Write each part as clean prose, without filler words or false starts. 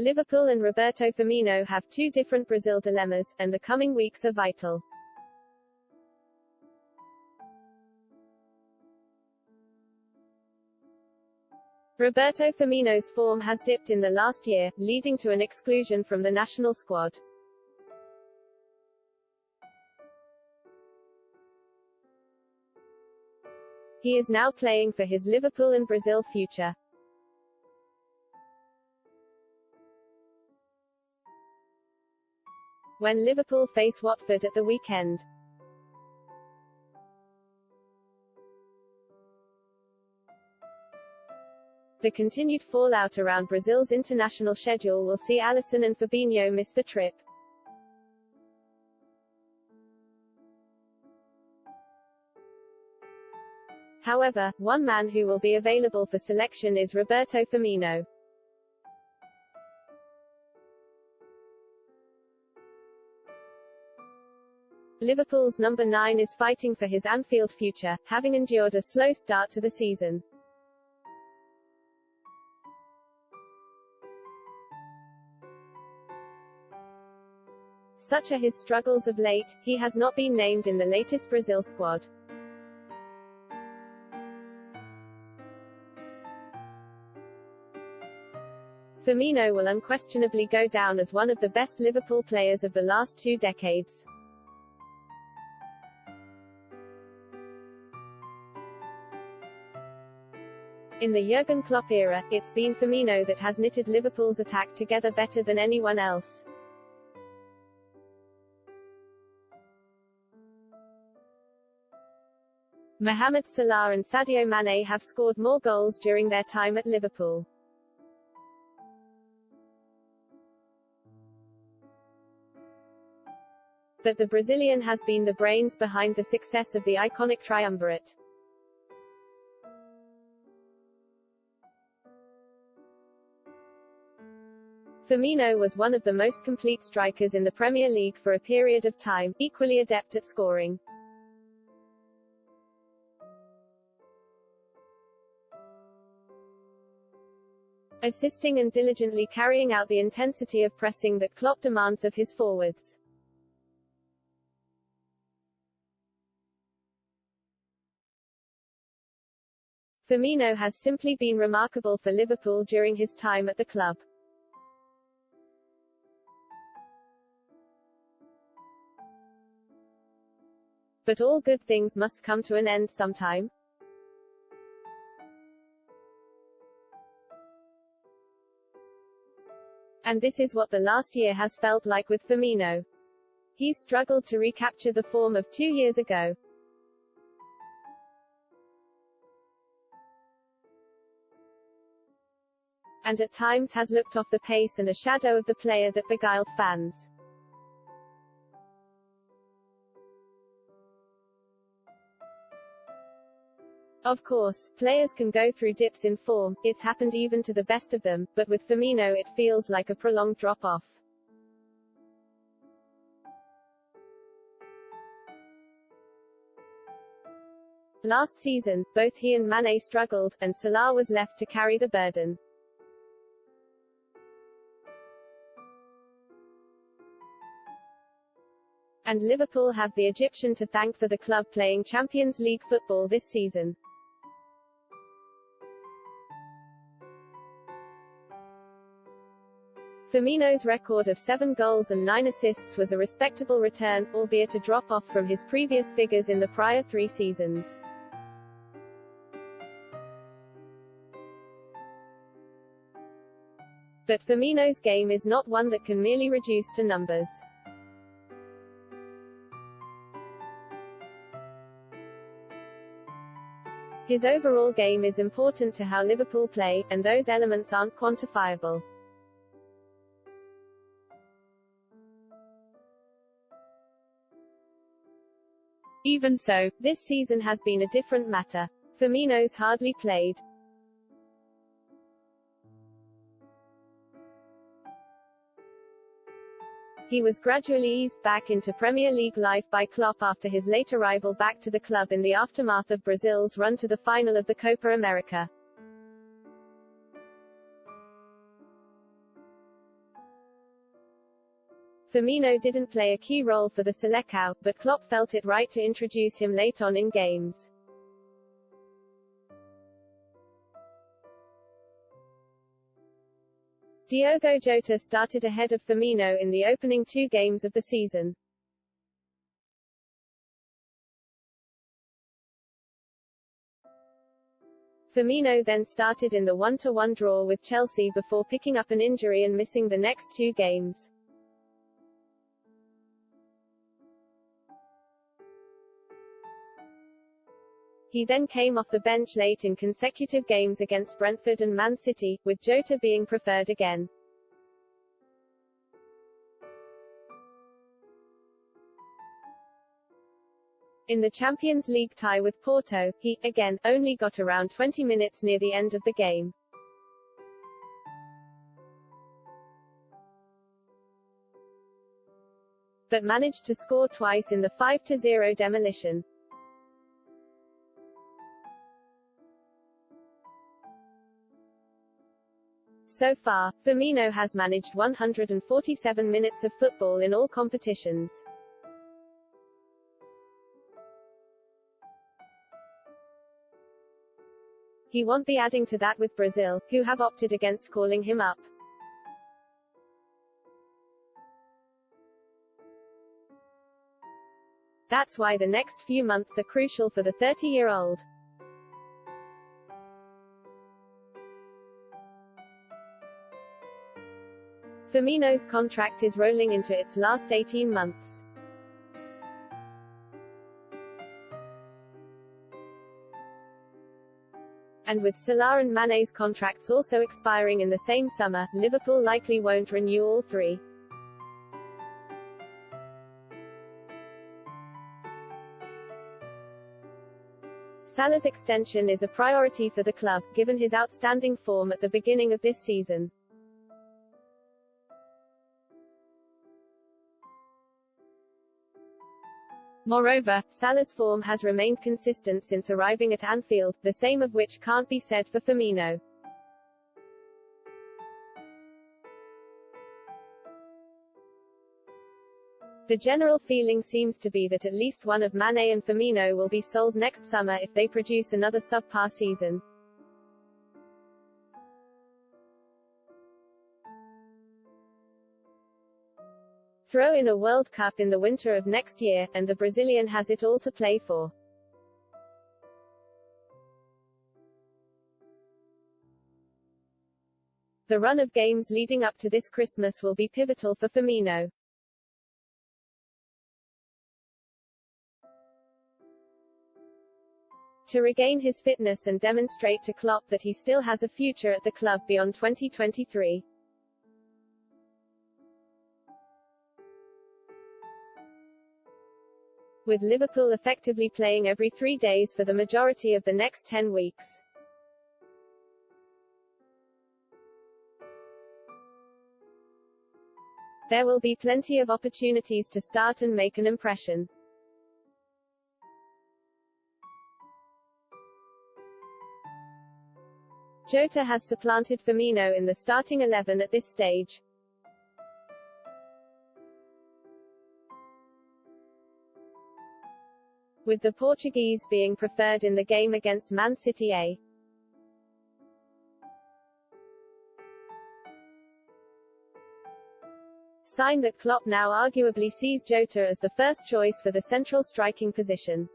Liverpool and Roberto Firmino have two different Brazil dilemmas, and the coming weeks are vital. Roberto Firmino's form has dipped in the last year, leading to an exclusion from the national squad. He is now playing for his Liverpool and Brazil future. When Liverpool face Watford at the weekend. The continued fallout around Brazil's international schedule will see Alisson and Fabinho miss the trip. However, one man who will be available for selection is Roberto Firmino. Liverpool's number 9 is fighting for his Anfield future, having endured a slow start to the season. Such are his struggles of late, he has not been named in the latest Brazil squad. Firmino will unquestionably go down as one of the best Liverpool players of the last 2 decades. In the Jurgen Klopp era, it's been Firmino that has knitted Liverpool's attack together better than anyone else. Mohamed Salah and Sadio Mane have scored more goals during their time at Liverpool. But the Brazilian has been the brains behind the success of the iconic triumvirate. Firmino was one of the most complete strikers in the Premier League for a period of time, equally adept at scoring. Assisting and diligently carrying out the intensity of pressing that Klopp demands of his forwards. Firmino has simply been remarkable for Liverpool during his time at the club. But all good things must come to an end sometime. And this is what the last year has felt like with Firmino. He's struggled to recapture the form of 2 years ago. And at times has looked off the pace and a shadow of the player that beguiled fans. Of course, players can go through dips in form, it's happened even to the best of them, but with Firmino it feels like a prolonged drop-off. Last season, both he and Mane struggled, and Salah was left to carry the burden. And Liverpool have the Egyptian to thank for the club playing Champions League football this season. Firmino's record of 7 goals and 9 assists was a respectable return, albeit a drop-off from his previous figures in the prior 3 seasons. But Firmino's game is not one that can merely reduce to numbers. His overall game is important to how Liverpool play, and those elements aren't quantifiable. Even so, this season has been a different matter. Firmino's hardly played. He was gradually eased back into Premier League life by Klopp after his late arrival back to the club in the aftermath of Brazil's run to the final of the Copa America. Firmino didn't play a key role for the Selecao, but Klopp felt it right to introduce him late on in games. Diogo Jota started ahead of Firmino in the opening 2 games of the season. Firmino then started in the 1-1 draw with Chelsea before picking up an injury and missing the next 2 games. He then came off the bench late in consecutive games against Brentford and Man City, with Jota being preferred again. In the Champions League tie with Porto, he, again, only got around 20 minutes near the end of the game. But managed to score twice in the 5-0 demolition. So far, Firmino has managed 147 minutes of football in all competitions. He won't be adding to that with Brazil, who have opted against calling him up. That's why the next few months are crucial for the 30-year-old. Firmino's contract is rolling into its last 18 months. And with Salah and Mane's contracts also expiring in the same summer, Liverpool likely won't renew all 3. Salah's extension is a priority for the club, given his outstanding form at the beginning of this season. Moreover, Salah's form has remained consistent since arriving at Anfield, the same of which can't be said for Firmino. The general feeling seems to be that at least one of Mane and Firmino will be sold next summer if they produce another subpar season. Throw in a World Cup in the winter of next year, and the Brazilian has it all to play for. The run of games leading up to this Christmas will be pivotal for Firmino. To regain his fitness and demonstrate to Klopp that he still has a future at the club beyond 2023. With Liverpool effectively playing every 3 days for the majority of the next 10 weeks. There will be plenty of opportunities to start and make an impression. Jota has supplanted Firmino in the starting 11 at this stage. With the Portuguese being preferred in the game against Man City A. Sign that Klopp now arguably sees Jota as the first choice for the central striking position.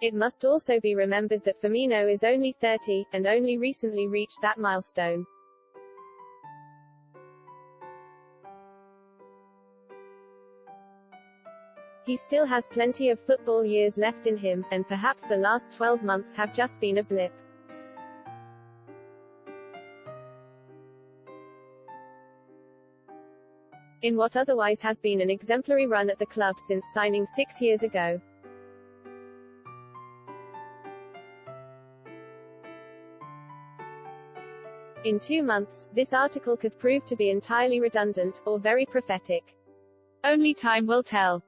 It must also be remembered that Firmino is only 30, and only recently reached that milestone. He still has plenty of football years left in him, and perhaps the last 12 months have just been a blip. In what otherwise has been an exemplary run at the club since signing 6 years ago. In 2 months, this article could prove to be entirely redundant, or very prophetic. Only time will tell.